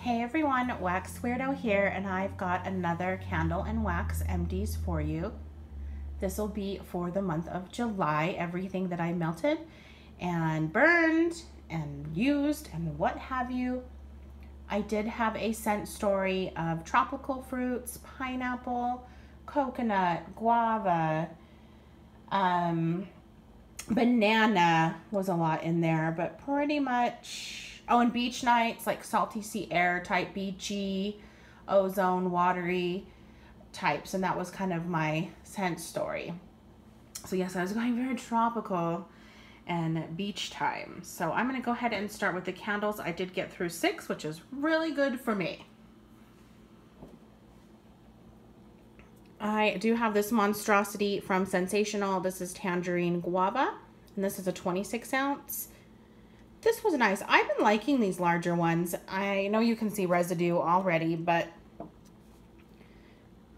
Hey everyone, Wax Weirdo here, and I've got another candle and wax empties for you. This will be for the month of July, everything that I melted and burned and used and what have you. I did have a scent story of tropical fruits, pineapple, coconut, guava, banana was a lot in there, but pretty much, oh, and beach nights, like salty sea air type, beachy, ozone, watery types, and that was kind of my scent story. So yes, I was going very tropical and beach time. So I'm going to go ahead and start with the candles. I did get through 6, which is really good for me. I do have this monstrosity from Sensational. This is Tangerine Guava, and this is a 26 ounce. This was nice. I've been liking these larger ones. I know you can see residue already, but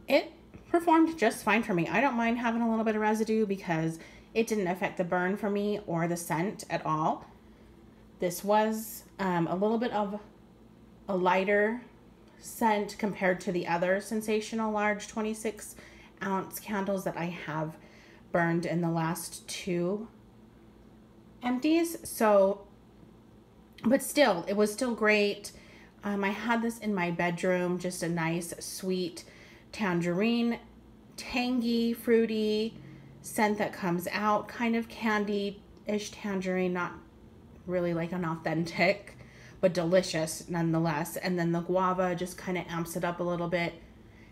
it performed just fine for me. I don't mind having a little bit of residue because it didn't affect the burn for me or the scent at all. This was a little bit of a lighter scent compared to the other Sensational large 26 ounce candles that I have burned in the last 2 empties. So, but still, it was still great. I had this in my bedroom, just a nice, sweet tangerine, tangy, fruity scent that comes out, kind of candy-ish tangerine, not really like an authentic, but delicious nonetheless. And then the guava just kind of amps it up a little bit,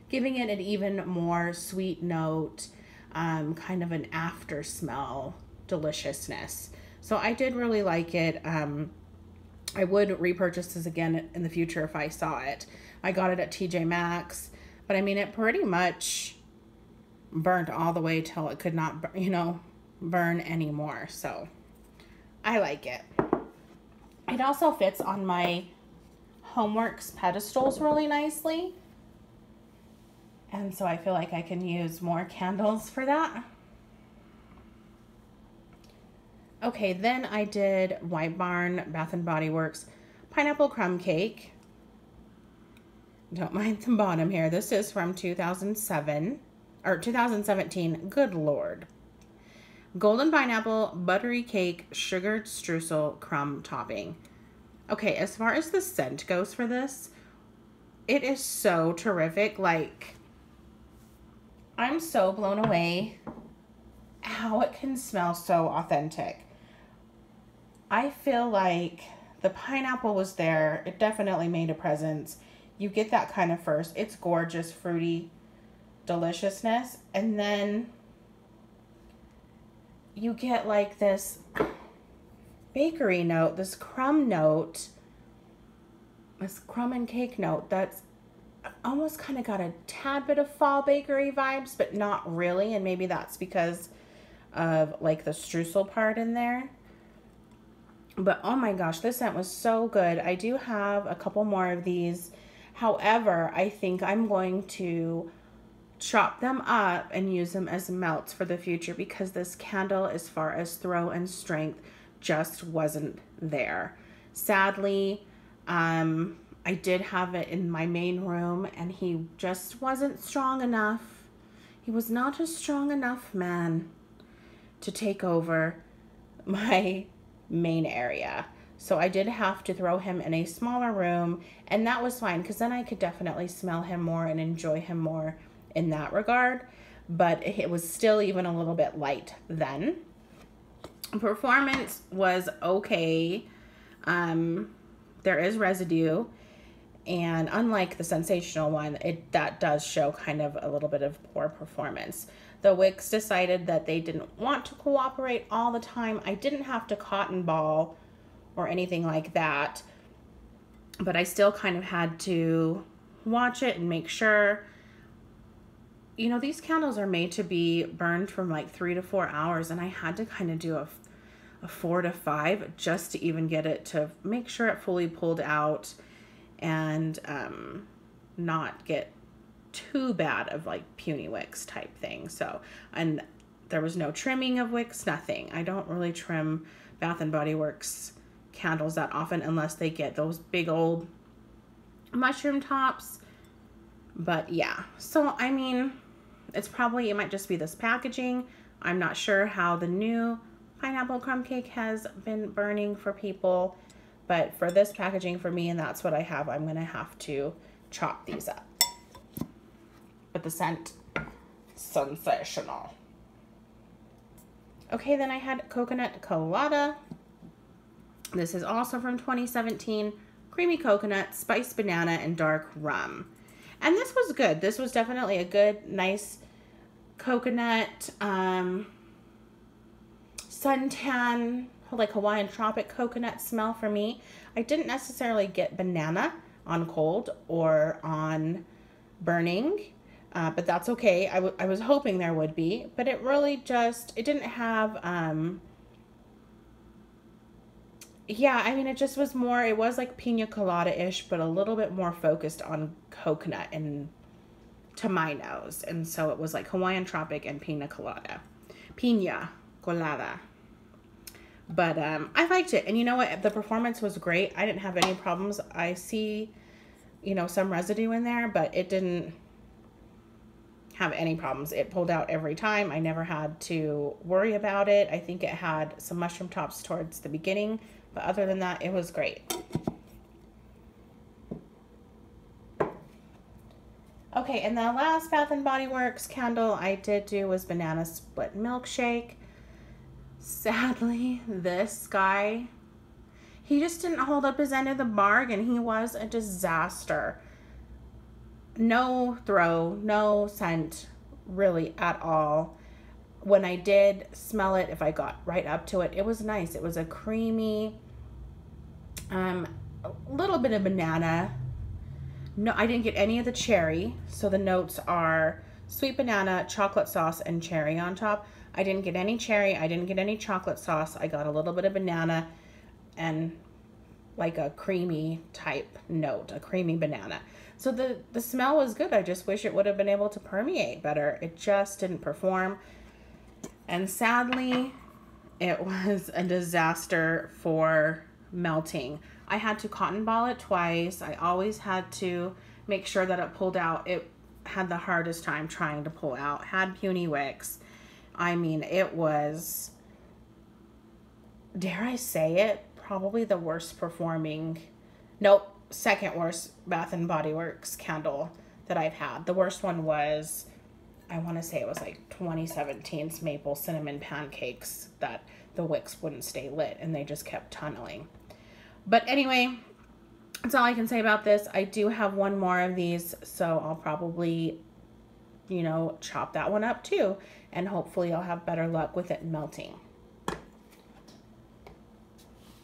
giving it an even more sweet note, kind of an after smell deliciousness. So I did really like it. I would repurchase this again in the future if I saw it. I got it at TJ Maxx, but I mean, it pretty much burnt all the way till it could not, burn anymore. So I like it. It also fits on my Homeworks pedestals really nicely. And so I feel like I can use more candles for that. Okay, then I did White Barn Bath & Body Works Pineapple Crumb Cake. Don't mind the bottom here. This is from 2017. Good Lord. Golden pineapple, buttery cake, sugared streusel, crumb topping. Okay, as far as the scent goes for this, it is so terrific. Like, I'm so blown away how it can smell so authentic. I feel like the pineapple was there. It definitely made a presence. You get that kind of first. It's gorgeous, fruity deliciousness. And then you get like this bakery note, this crumb note, this crumb and cake note that's almost kind of got a tad bit of fall bakery vibes, but not really. And maybe that's because of like the streusel part in there. But oh my gosh, this scent was so good. I do have a couple more of these. However, I think I'm going to chop them up and use them as melts for the future because this candle, as far as throw and strength, just wasn't there. Sadly, I did have it in my main room and he just wasn't strong enough. He was not a strong enough man to take over my main area. So I did have to throw him in a smaller room, and that was fine because then I could definitely smell him more and enjoy him more in that regard. But it was still even a little bit light then. Performance was okay. There is residue, and unlike the Sensational one, that does show kind of a little bit of poor performance. The wicks decided that they didn't want to cooperate all the time. I didn't have to cotton ball or anything like that, but I still kind of had to watch it and make sure. You know, these candles are made to be burned from like 3 to 4 hours, and I had to kind of do a 4 to 5 just to even get it to make sure it fully pulled out and not get too bad of like puny wicks type thing. So, and there was no trimming of wicks, nothing. I don't really trim Bath & Body Works candles that often unless they get those big old mushroom tops. But yeah, so I mean, it might just be this packaging. I'm not sure how the new pineapple crumb cake has been burning for people, but for this packaging for me, and that's what I have, I'm gonna have to chop these up. But the scent, sensational. Okay, then I had coconut colada. This is also from 2017. Creamy coconut, spiced banana, and dark rum. And this was good. This was definitely a good, nice coconut, suntan, like Hawaiian tropic coconut smell for me. I didn't necessarily get banana on cold or on burning, but that's okay. I was hoping there would be, but it really just, it didn't have, yeah, I mean, it just was more, it was like pina colada-ish, but a little bit more focused on coconut and to my nose. And so it was like Hawaiian tropic and pina colada. Pina colada. But I liked it. And you know what? The performance was great. I didn't have any problems. I see, you know, some residue in there, but it didn't have any problems. It pulled out every time. I never had to worry about it. I think it had some mushroom tops towards the beginning, but other than that, it was great. Okay, and the last Bath & Body Works candle I did do was banana split milkshake. Sadly, this guy, he just didn't hold up his end of the bargain. He was a disaster. No throw, no scent really at all. When I did smell it, if I got right up to it, it was nice. It was a creamy, a little bit of banana. No, I didn't get any of the cherry. So the notes are sweet banana, chocolate sauce, and cherry on top. I didn't get any cherry. I didn't get any chocolate sauce. I got a little bit of banana and like a creamy type note, a creamy banana. So the smell was good. I just wish it would have been able to permeate better. It just didn't perform. And sadly, it was a disaster for melting. I had to cotton ball it twice. I always had to make sure that it pulled out. It had the hardest time trying to pull out. Had puny wicks. I mean, it was, dare I say it, probably the worst performing, nope, second worst Bath & Body Works candle that I've had. The worst one was, I want to say it was like 2017's maple cinnamon pancakes that the wicks wouldn't stay lit and they just kept tunneling. But anyway, that's all I can say about this. I do have one more of these, so I'll probably, you know, chop that one up too. And hopefully I'll have better luck with it melting.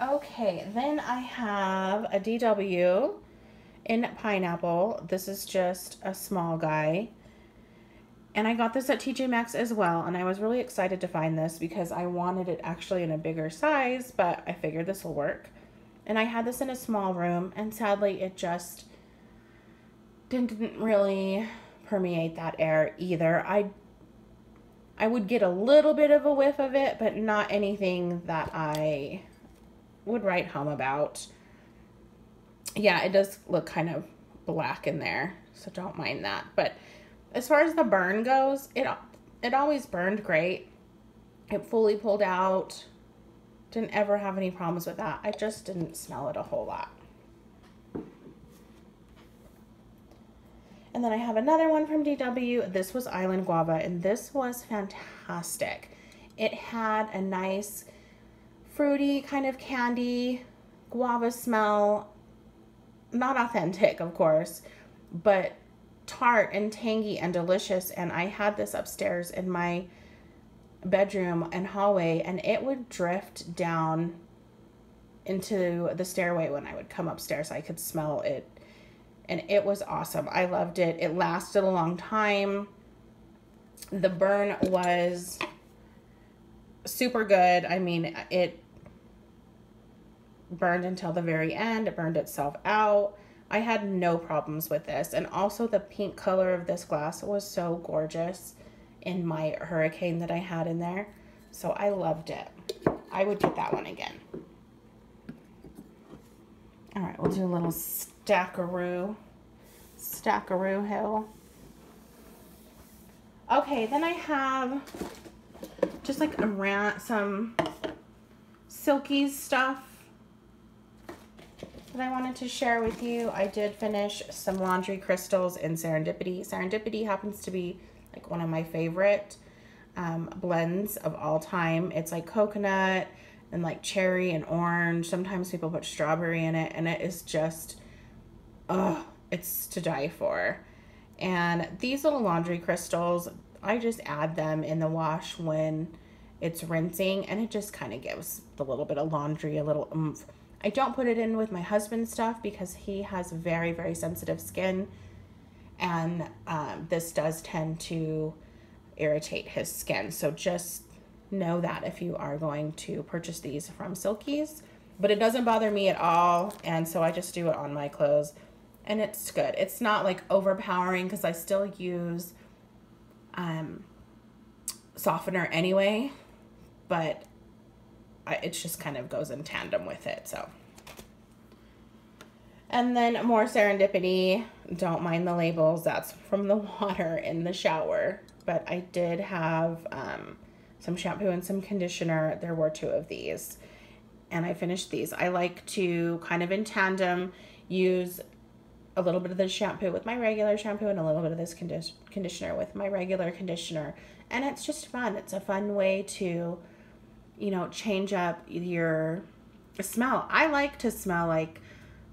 Okay, then I have a DW in pineapple. This is just a small guy. And I got this at TJ Maxx as well. And I was really excited to find this because I wanted it actually in a bigger size, but I figured this will work. And I had this in a small room, and sadly it just didn't really permeate that air either. I would get a little bit of a whiff of it, but not anything that I would write home about. Yeah, it does look kind of black in there, so don't mind that. But as far as the burn goes, it always burned great. It fully pulled out. Didn't ever have any problems with that. I just didn't smell it a whole lot. And then I have another one from DW. This was Island Guava, and this was fantastic. It had a nice fruity kind of candy guava smell. Not authentic, of course, but tart and tangy and delicious. And I had this upstairs in my bedroom and hallway, and it would drift down into the stairway when I would come upstairs. I could smell it, and it was awesome. I loved it. It lasted a long time. The burn was super good. I mean, it burned until the very end. It burned itself out. I had no problems with this. And also the pink color of this glass was so gorgeous in my hurricane that I had in there. So I loved it. I would get that one again. All right, we'll do a little stackaroo. Stackaroo Hill. Okay, then I have just like some Silkies stuff that I wanted to share with you. I did finish some laundry crystals in Serendipity. Serendipity happens to be like one of my favorite blends of all time. It's like coconut and like cherry and orange. Sometimes people put strawberry in it, and it is just, oh, it's to die for. And these little laundry crystals, I just add them in the wash when it's rinsing, and it just kind of gives the little bit of laundry a little oomph. I don't put it in with my husband's stuff because he has very, very sensitive skin, and this does tend to irritate his skin. So just know that if you are going to purchase these from Silkies. But it doesn't bother me at all, and so I just do it on my clothes, and it's good. It's not like overpowering because I still use softener anyway, but it just kind of goes in tandem with it. So, and then more Serendipity. Don't mind the labels, that's from the water in the shower. But I did have some shampoo and some conditioner. There were 2 of these, and I finished these. I like to kind of in tandem use a little bit of this shampoo with my regular shampoo and a little bit of this conditioner with my regular conditioner. And it's just fun. It's a fun way to, you know, change up your smell. I like to smell like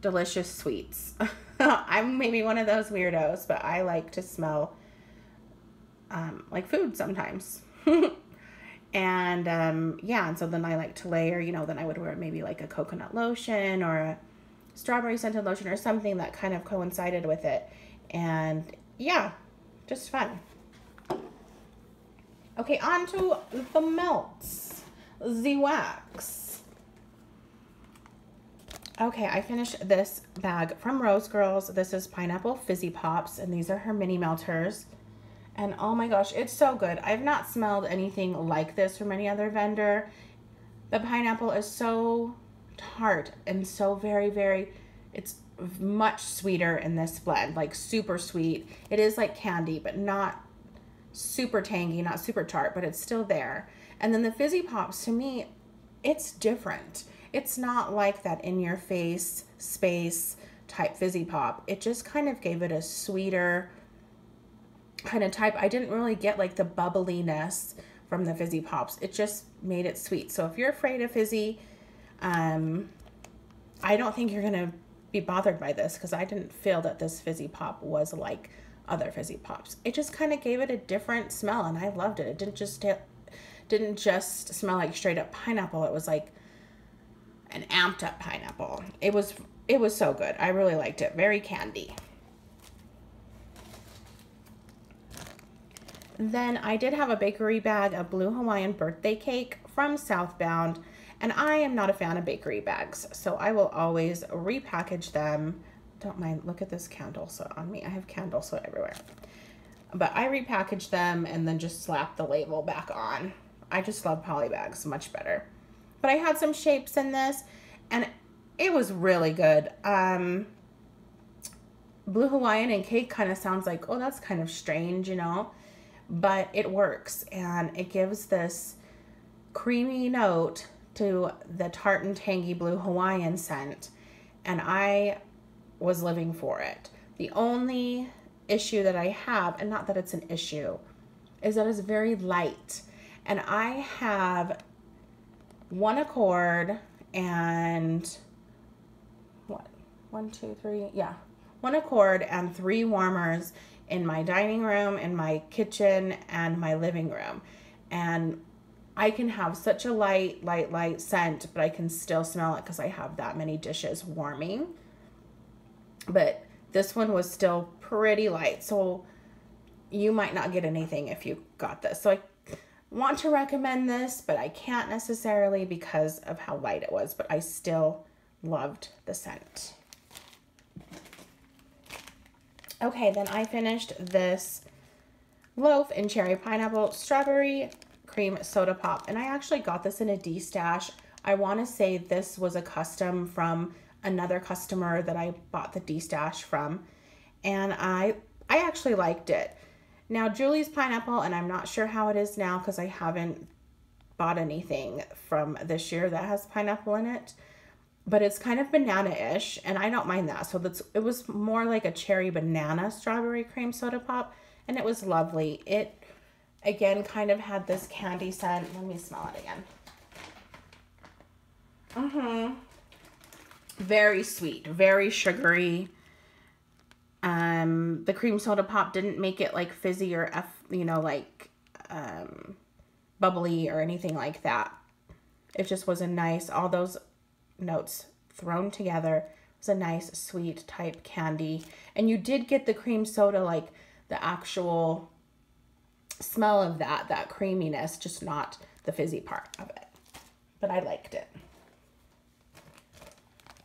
delicious sweets. I'm maybe one of those weirdos, but I like to smell like food sometimes. And yeah, and so then I like to layer, you know, then I would wear maybe like a coconut lotion or a strawberry scented lotion or something that kind of coincided with it. And yeah, just fun. Okay, on to the melts, the wax. Okay, I finished this bag from Rose Girls. This is Pineapple Fizzy Pops, and these are her mini melters. And oh my gosh, it's so good. I've not smelled anything like this from any other vendor. The pineapple is so tart and so very, very, it's much sweeter in this blend, like super sweet. It is like candy, but not super tangy, not super tart, but it's still there. And then the Fizzy Pops, to me, it's different. It's not like that in your face space type Fizzy Pop. It just kind of gave it a sweeter kind of type. I didn't really get like the bubbliness from the Fizzy Pops. It just made it sweet. So if you're afraid of fizzy, I don't think you're gonna be bothered by this, because I didn't feel that this Fizzy Pop was like other Fizzy Pops. It just kind of gave it a different smell, and I loved it. It didn't just smell like straight up pineapple. It was like an amped up pineapple. It was so good. I really liked it. Very candy. Then I did have a bakery bag of Blue Hawaiian birthday cake from Southbound, and I am not a fan of bakery bags, so I will always repackage them. Don't mind, look at this candle soot on me. I have candle soot everywhere. But I repackage them and then just slap the label back on. I just love poly bags much better. But I had some shapes in this, and it was really good. Blue Hawaiian and cake kind of sounds like, oh, that's kind of strange, you know? But it works, and it gives this creamy note to the tart and tangy Blue Hawaiian scent, and I was living for it. The only issue that I have, and not that it's an issue, is that it's very light, and I have 1 accord and what, 1, 2, 3, yeah, 1 accord and 3 warmers in my dining room, in my kitchen, and my living room. And I can have such a light scent, but I can still smell it because I have that many dishes warming. But this one was still pretty light, so you might not get anything if you got this. So I want to recommend this, but I can't necessarily because of how light it was, but I still loved the scent. Okay, then I finished this loaf in cherry pineapple strawberry cream soda pop, and I actually got this in a D-stash. I want to say this was a custom from another customer that I bought the D-stash from, and I actually liked it. Now, Julie's pineapple, and I'm not sure how it is now because I haven't bought anything from this year that has pineapple in it, but it's kind of banana-ish, and I don't mind that. So it was more like a cherry banana strawberry cream soda pop, and it was lovely. It, again, kind of had this candy scent. Let me smell it again. Very sweet, very sugary. The cream soda pop didn't make it like fizzy or bubbly or anything like that. It just was a nice, all those notes thrown together. It was a nice sweet type candy, and you did get the cream soda, like the actual smell of that creaminess, just not the fizzy part of it, but I liked it.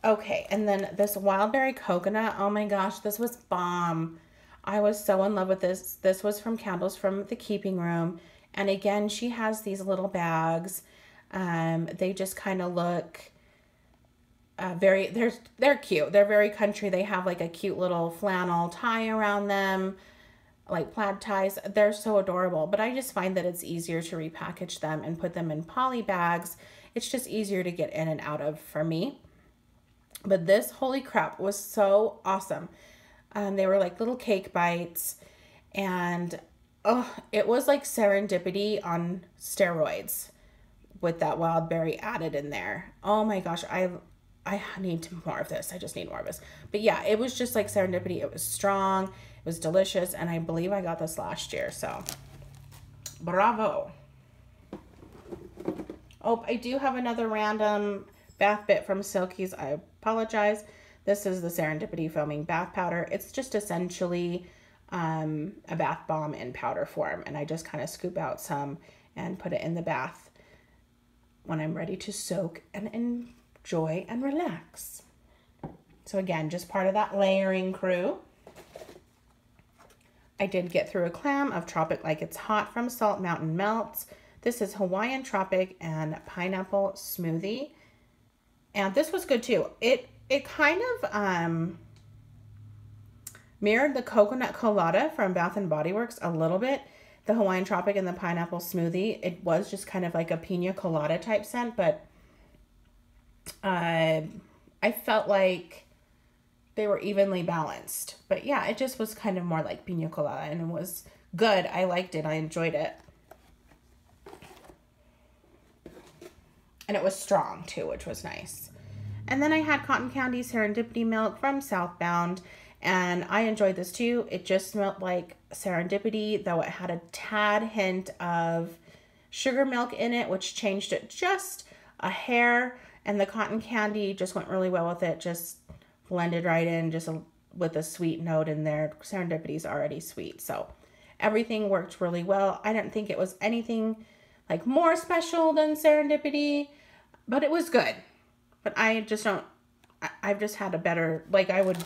Okay, and then this wild berry coconut, oh my gosh, this was bomb. I was so in love with this. This was from Candles from the Keeping Room, and again, she has these little bags. They just kind of look they're cute. They're very country. They have like a cute little flannel tie around them, like plaid ties. They're so adorable, but I just find that it's easier to repackage them and put them in poly bags. It's just easier to get in and out of for me. But this, holy crap, was so awesome. They were like little cake bites, and oh, it was like serendipity on steroids with that wild berry added in there. Oh my gosh, I need more of this. I just need more of this. But yeah, it was just like serendipity. It was strong, it was delicious, and I believe I got this last year, so bravo. Oh, I do have another random bath bit from Silky's. I apologize. This is the Serendipity Foaming Bath Powder. It's just essentially a bath bomb in powder form, and I just kind of scoop out some and put it in the bath when I'm ready to soak and enjoy and relax. So again, just part of that layering crew. I did get through a clam of Tropic Like It's Hot from Salt Mountain Melts. This is Hawaiian Tropic and Pineapple Smoothie. And this was good too. It kind of mirrored the Coconut Colada from Bath and Body Works a little bit. The Hawaiian Tropic and the Pineapple Smoothie. It was just kind of like a pina colada type scent, but I felt like they were evenly balanced. But yeah, it just was kind of more like pina colada, and it was good. I liked it. I enjoyed it. And it was strong too, which was nice. And then I had Cotton Candy Serendipity Milk from Southbound, and I enjoyed this too. It just smelled like serendipity, though it had a tad hint of sugar milk in it, which changed it just a hair. And the cotton candy just went really well with it, just blended right in, just with a sweet note in there. Serendipity is already sweet, so everything worked really well. I didn't think it was anything like more special than Serendipity, but it was good. But I just don't, I've just had a better, like I would,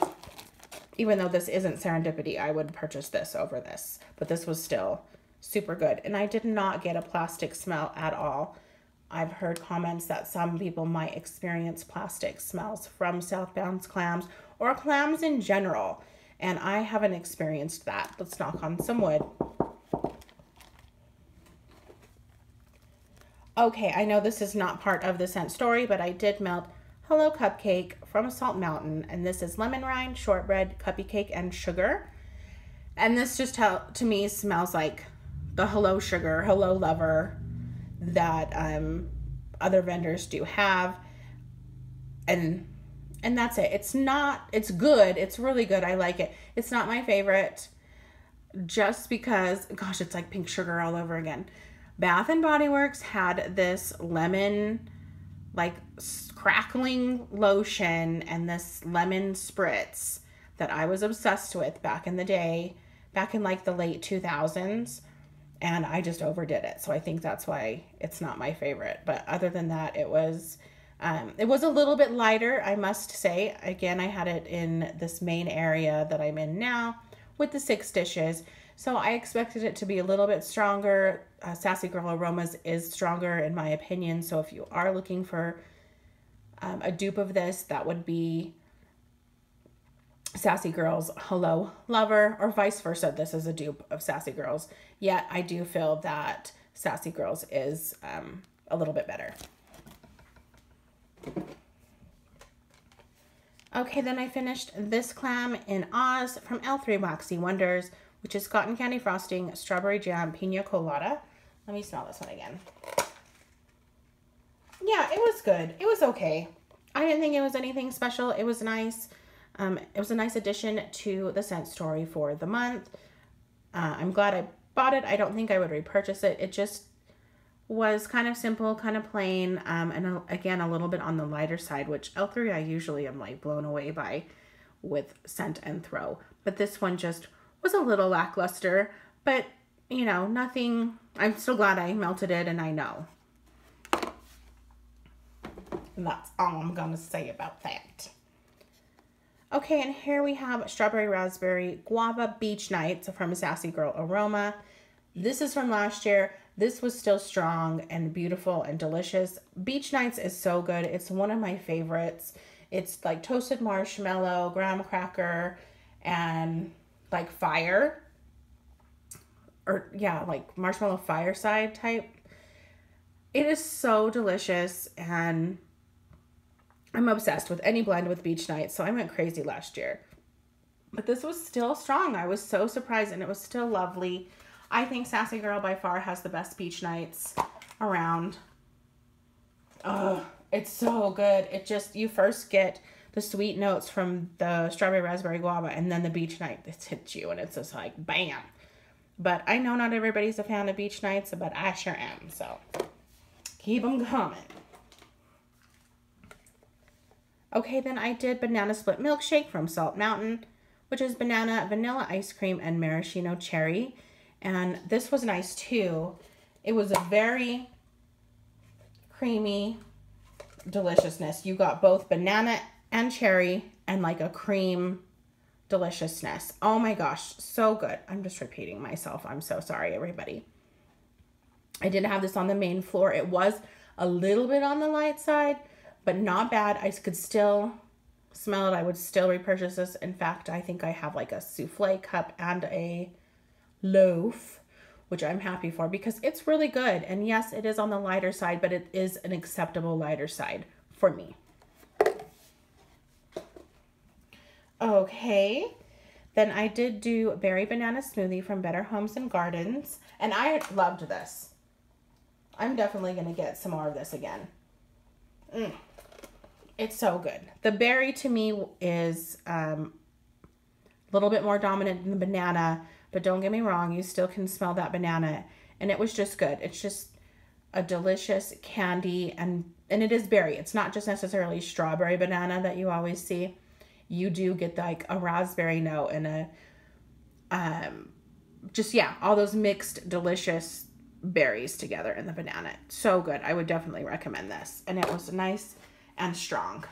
even though this isn't Serendipity, I would purchase this over this. But this was still super good. And I did not get a plastic smell at all. I've heard comments that some people might experience plastic smells from Southbound's clams or clams in general. And I haven't experienced that. Let's knock on some wood. Okay, I know this is not part of the scent story, but I did melt Hello Cupcake from Salt Mountain, and this is lemon rind, shortbread, cuppy cake, and sugar. And this just to me smells like the Hello Sugar, Hello Lover that other vendors do have, and that's it. It's good. It's really good. I like it. It's not my favorite, just because, gosh, it's like pink sugar all over again. Bath and Body Works had this lemon, like crackling lotion and this lemon spritz that I was obsessed with back in the day, back in like the late 2000s, and I just overdid it. So I think that's why it's not my favorite. But other than that, it was a little bit lighter, I must say. Again, I had it in this main area that I'm in now with the 6 dishes. So I expected it to be a little bit stronger. Sassy Girl Aromas is stronger in my opinion. So if you are looking for a dupe of this, that would be Sassy Girls Hello Lover, or vice versa. This is a dupe of Sassy Girls. Yet I do feel that Sassy Girls is a little bit better. Okay, then I finished this clam in Oz from L3 Waxy Wonders, which is cotton candy frosting, strawberry jam, pina colada. Let me smell this one again. Yeah, it was good. It was okay. I didn't think it was anything special. It was nice. It was a nice addition to the scent story for the month. I'm glad I bought it. I don't think I would repurchase it. It just was kind of simple, kind of plain, and again, a little bit on the lighter side, which L3 I usually am like blown away by with scent and throw. But this one just was a little lackluster, but you know, nothing. I'm still glad I melted it, and I know. And that's all I'm gonna say about that. Okay, and here we have Strawberry Raspberry Guava Beach Nights from Sassy Girl Aroma. This is from last year. This was still strong and beautiful and delicious. Beach Nights is so good. It's one of my favorites. It's like toasted marshmallow, graham cracker, and like fire. Or yeah, like marshmallow fireside type. It is so delicious, and I'm obsessed with any blend with Beach Nights, so I went crazy last year. But this was still strong. I was so surprised, and it was still lovely. I think Sassy Girl by far has the best Beach Nights around. Oh, it's so good. It just, you first get the sweet notes from the Strawberry Raspberry Guava, and then the Beach Night that hits you, and it's just like, bam. But I know not everybody's a fan of Beach Nights, but I sure am, so keep them coming. Okay, then I did Banana Split Milkshake from Salt Mountain, which is banana, vanilla ice cream, and maraschino cherry. And this was nice too. It was a very creamy deliciousness. You got both banana and cherry and like a cream deliciousness. Oh my gosh, so good. I'm just repeating myself. I'm so sorry, everybody. I did have this on the main floor. It was a little bit on the light side, but not bad. I could still smell it. I would still repurchase this. In fact, I think I have like a souffle cup and a loaf, which I'm happy for because it's really good. And yes, it is on the lighter side, but it is an acceptable lighter side for me. Okay, then I did do Berry Banana Smoothie from Better Homes and Gardens, and I loved this. I'm definitely going to get some more of this again. It's so good. The berry to me is a little bit more dominant than the banana, but don't get me wrong, you still can smell that banana, and it was just good. It's just a delicious candy, and it is berry. It's not just necessarily strawberry banana that you always see. You do get like a raspberry note and a, just, yeah, all those mixed delicious berries together in the banana. So good. I would definitely recommend this. And it was nice and strong.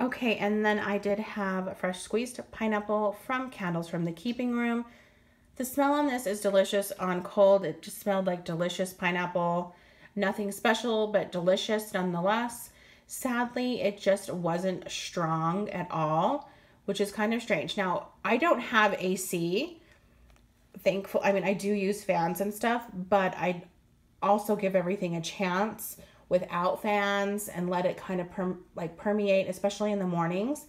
Okay, and then I did have fresh squeezed pineapple from Candles from the Keeping Room. The smell on this is delicious on cold. It just smelled like delicious pineapple. Nothing special, but delicious nonetheless. Sadly, it just wasn't strong at all, which is kind of strange. Now, I don't have AC. Thankful. I mean, I do use fans and stuff, but I also give everything a chance without fans and let it kind of permeate, especially in the mornings.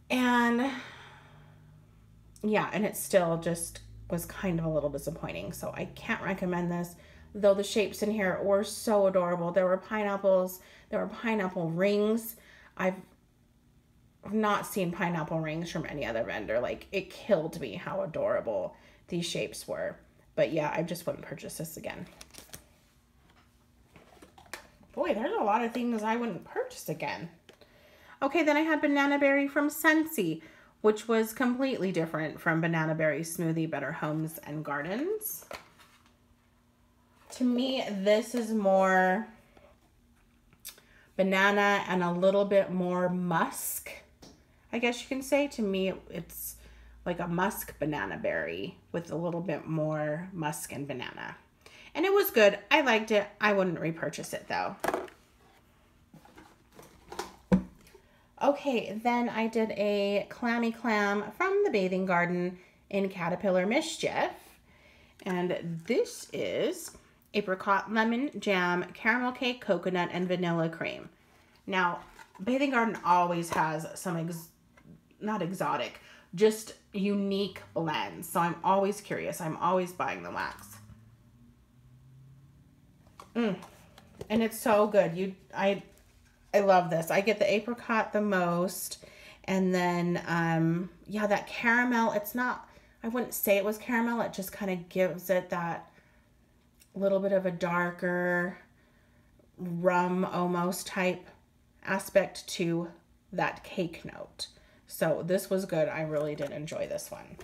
And yeah, and it still just was kind of a little disappointing. So I can't recommend this, though the shapes in here were so adorable. There were pineapples, there were pineapple rings. I've not seen pineapple rings from any other vendor. Like, it killed me how adorable these shapes were. But yeah, I just wouldn't purchase this again. Boy, there's a lot of things I wouldn't purchase again. Okay, then I had Banana Berry from Scentsy, which was completely different from Banana Berry Smoothie Better Homes and Gardens. To me, this is more banana and a little bit more musk, I guess you can say. To me, it's like a musk banana berry with a little bit more musk and banana. And it was good. I liked it. I wouldn't repurchase it though. Okay, then I did a clammy clam from the Bathing Garden in Caterpillar Mischief. And this is apricot lemon jam, caramel cake, coconut, and vanilla cream. Now, Bathing Garden always has some, not exotic, just unique blends. So I'm always curious. I'm always buying the wax. And it's so good. I love this. I get the apricot the most. And then, yeah, that caramel, it's not, I wouldn't say it was caramel. It just kind of gives it that little bit of a darker rum almost type aspect to that cake note. So this was good. I really did enjoy this one.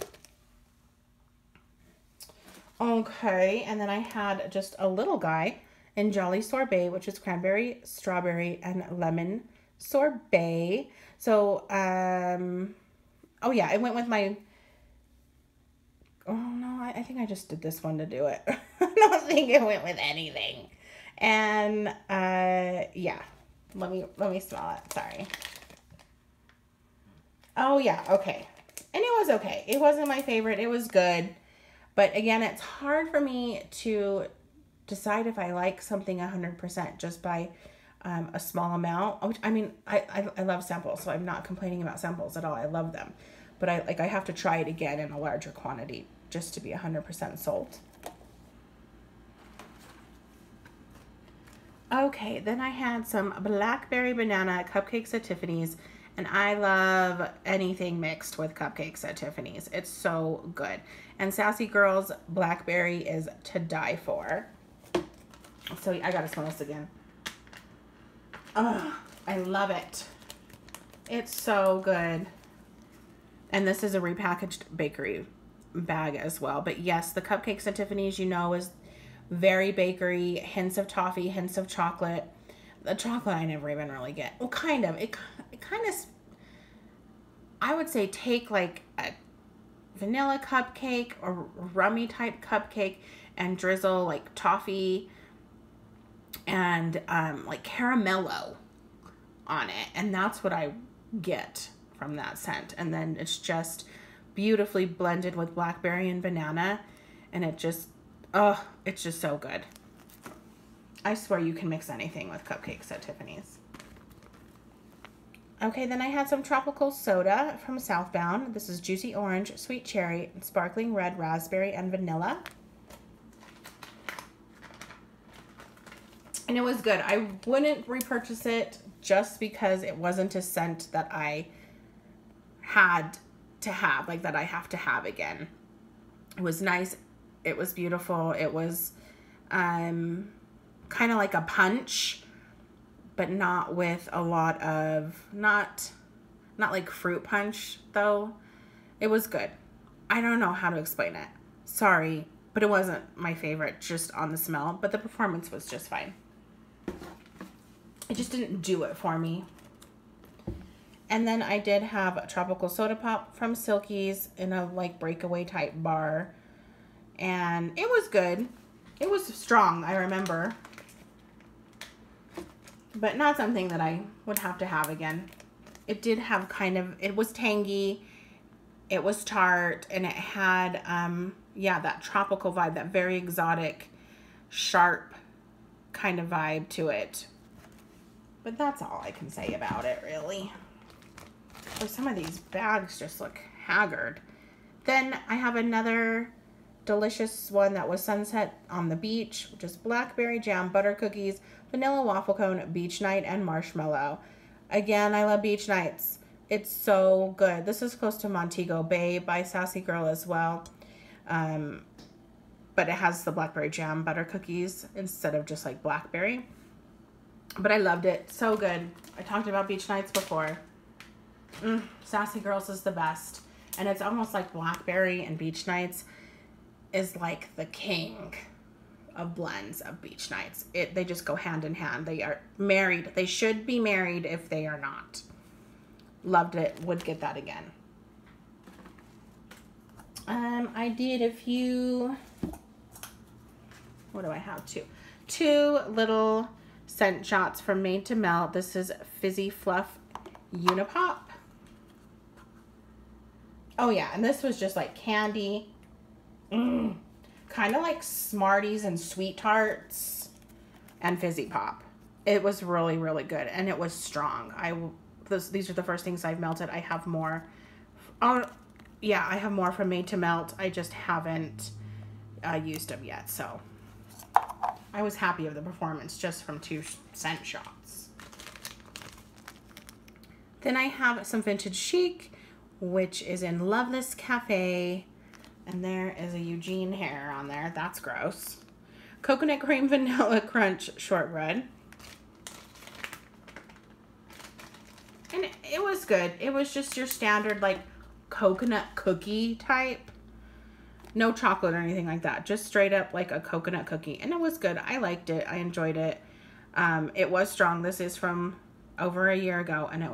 Okay, and then I had just a little guy in Jolly Sorbet, which is cranberry, strawberry, and lemon sorbet. So, oh yeah, I went with my, oh no, I think I just did this one to do it. I don't think it went with anything. And, yeah, let me smell it. Sorry. Oh yeah, okay. And it was okay. It wasn't my favorite. It was good. But again, it's hard for me to decide if I like something 100% just by a small amount. Which, I mean, I love samples, so I'm not complaining about samples at all. I love them. But I have to try it again in a larger quantity just to be 100% sold. Okay, then I had some blackberry banana cupcakes at Tiffany's. And I love anything mixed with cupcakes at Tiffany's. It's so good. And Sassy Girls blackberry is to die for. So I gotta smell this again. Oh, I love it. It's so good. And this is a repackaged bakery bag as well. But yes, the cupcakes at Tiffany's, you know, is very bakery, hints of toffee, hints of chocolate. The chocolate I never even really get. Well, kind of. It kind of, I would say take like a vanilla cupcake or rummy type cupcake and drizzle like toffee and like caramello on it. And that's what I get from that scent. And then it's just beautifully blended with blackberry and banana. And it just, oh, it's just so good. I swear you can mix anything with cupcakes at Tiffany's. Okay, then I had some tropical soda from Southbound. This is juicy orange, sweet cherry, sparkling red, raspberry, and vanilla. And it was good. I wouldn't repurchase it just because it wasn't a scent that I had to have, like that I have to have again. It was nice. It was beautiful. It was kind of like a punch, but not with a lot of, not like fruit punch though. It was good. I don't know how to explain it. Sorry, but it wasn't my favorite just on the smell, but the performance was just fine. It just didn't do it for me. And then I did have a tropical soda pop from Silky's in a like breakaway type bar. And it was good. It was strong, I remember. But not something that I would have to have again. It did have kind of, it was tangy, it was tart, and it had, yeah, that tropical vibe, that very exotic, sharp kind of vibe to it. But that's all I can say about it, really. Or some of these bags just look haggard. Then I have another delicious one that was Sunset on the Beach, which is blackberry jam, butter cookies, vanilla waffle cone, beach night, and marshmallow. Again, I love beach nights. It's so good. This is close to Montego Bay by Sassy Girl as well. But it has the blackberry jam butter cookies instead of just like blackberry. But I loved it. So good. I talked about beach nights before. Sassy Girls is the best. And it's almost like blackberry and beach nights is like the king of blends of beach nights. They just go hand in hand. They are married. They should be married if they are not. Loved it. Would get that again. I did a few, what do I have? Two little scent shots from Made to Melt. This is Fizzy Fluff Unipop. Oh yeah, and this was just like candy. Kind of like Smarties and Sweet Tarts and Fizzy Pop. It was really, really good, and it was strong. These are the first things I've melted. I have more. Oh, yeah, I have more from Made to Melt. I just haven't used them yet, so I was happy of the performance just from 2 scent shots. Then I have some Vintage Chic, which is in Loveless Cafe, and there is a Eugene hair on there. That's gross. Coconut Cream Vanilla Crunch Shortbread. And it was good. It was just your standard, like, coconut cookie type. No chocolate or anything like that. Just straight up like a coconut cookie. And it was good. I liked it. I enjoyed it. It was strong. This is from over a year ago, and it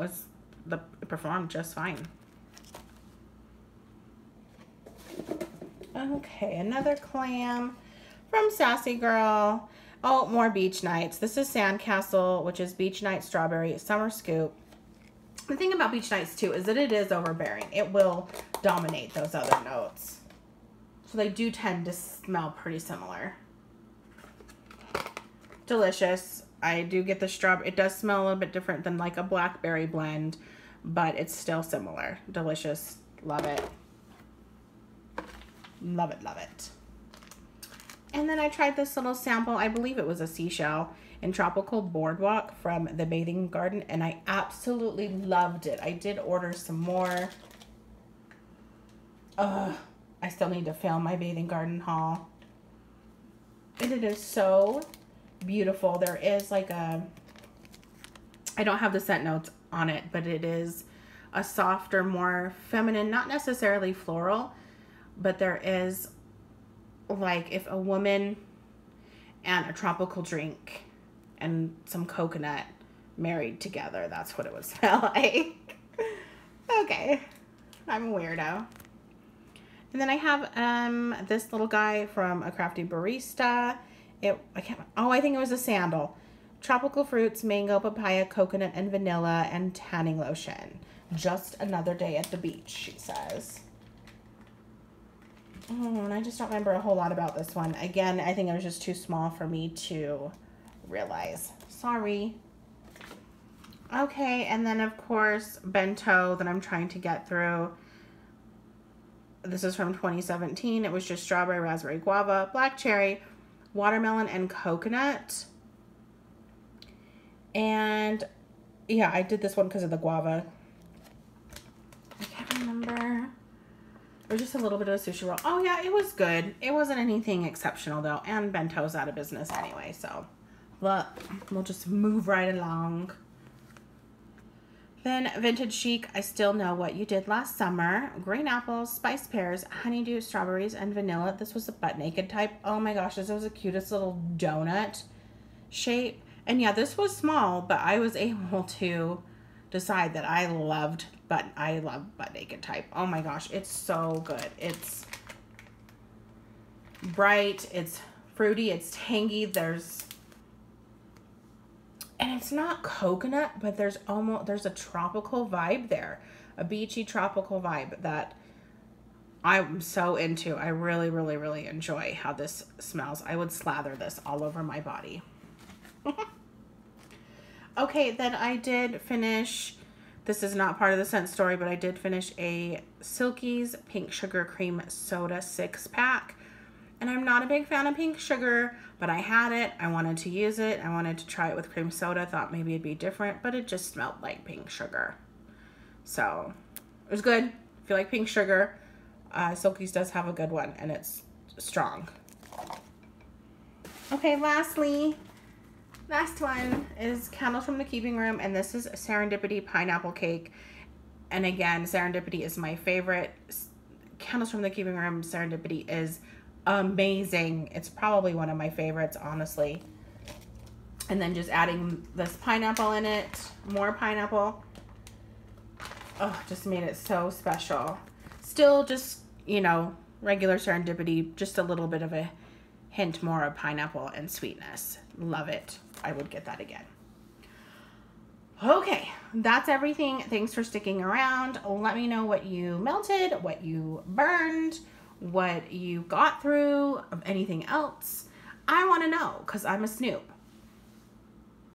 performed just fine. Okay, another clam from Sassy Girl. Oh, more Beach Nights. This is Sandcastle, which is Beach Night Strawberry Summer Scoop. The thing about Beach Nights too is that it is overbearing. It will dominate those other notes. So they do tend to smell pretty similar. Delicious. I do get the strawberry. It does smell a little bit different than like a blackberry blend, but it's still similar. Delicious. Love it. Love it, love it. And then I tried this little sample. I believe it was a seashell in Tropical Boardwalk from the Bathing Garden, and I absolutely loved it. I did order some more. I still need to film my Bathing Garden haul. And it is so beautiful. There is like I don't have the scent notes on it, but it is a softer, more feminine, not necessarily floral, but there is like if a woman and a tropical drink and some coconut married together, that's what it would smell like. Okay, I'm a weirdo. And then I have this little guy from A Crafty Barista. I think it was a sandal. Tropical fruits, mango, papaya, coconut, and vanilla, and tanning lotion. Just another day at the beach, she says. And I just don't remember a whole lot about this one. Again, I think it was just too small for me to realize. Sorry. Okay, and then of course, bento that I'm trying to get through. This is from 2017. It was just strawberry, raspberry, guava, black cherry, watermelon, and coconut. And yeah, I did this one because of the guava. I can't remember. It was just a little bit of a sushi roll. Oh yeah, it was good. It wasn't anything exceptional though. And bento's out of business anyway, so we'll just move right along. Then Vintage Chic, I Still Know What You Did Last Summer. Green apples, spiced pears, honeydew, strawberries, and vanilla. This was a butt naked type. Oh my gosh, this was the cutest little donut shape. And yeah, this was small, but I was able to decide that I love butt naked type. Oh my gosh, it's so good. It's bright, it's fruity, it's tangy, and it's not coconut, but there's a tropical vibe there. A beachy tropical vibe that I'm so into. I really, really, really enjoy how this smells. I would slather this all over my body. Okay, then I did finish, this is not part of the scent story, but I did finish a Silky's Pink Sugar Cream Soda 6-pack. And I'm not a big fan of pink sugar, but I had it. I wanted to use it. I wanted to try it with cream soda. Thought maybe it'd be different, but it just smelled like pink sugar. So it was good. If you like pink sugar, Silky's does have a good one, and it's strong. Okay, last one is Candles from the Keeping Room, and this is Serendipity Pineapple Cake. And again, Serendipity is my favorite. Candles from the Keeping Room, Serendipity is amazing. It's probably one of my favorites, honestly. And then just adding this pineapple in it, more pineapple. Oh, just made it so special. Still just, you know, regular Serendipity, just a little bit of a hint more of pineapple and sweetness. Love it. I would get that again. Okay, that's everything. Thanks for sticking around. Let me know what you melted, what you burned, what you got through, anything else. I want to know because I'm a snoop.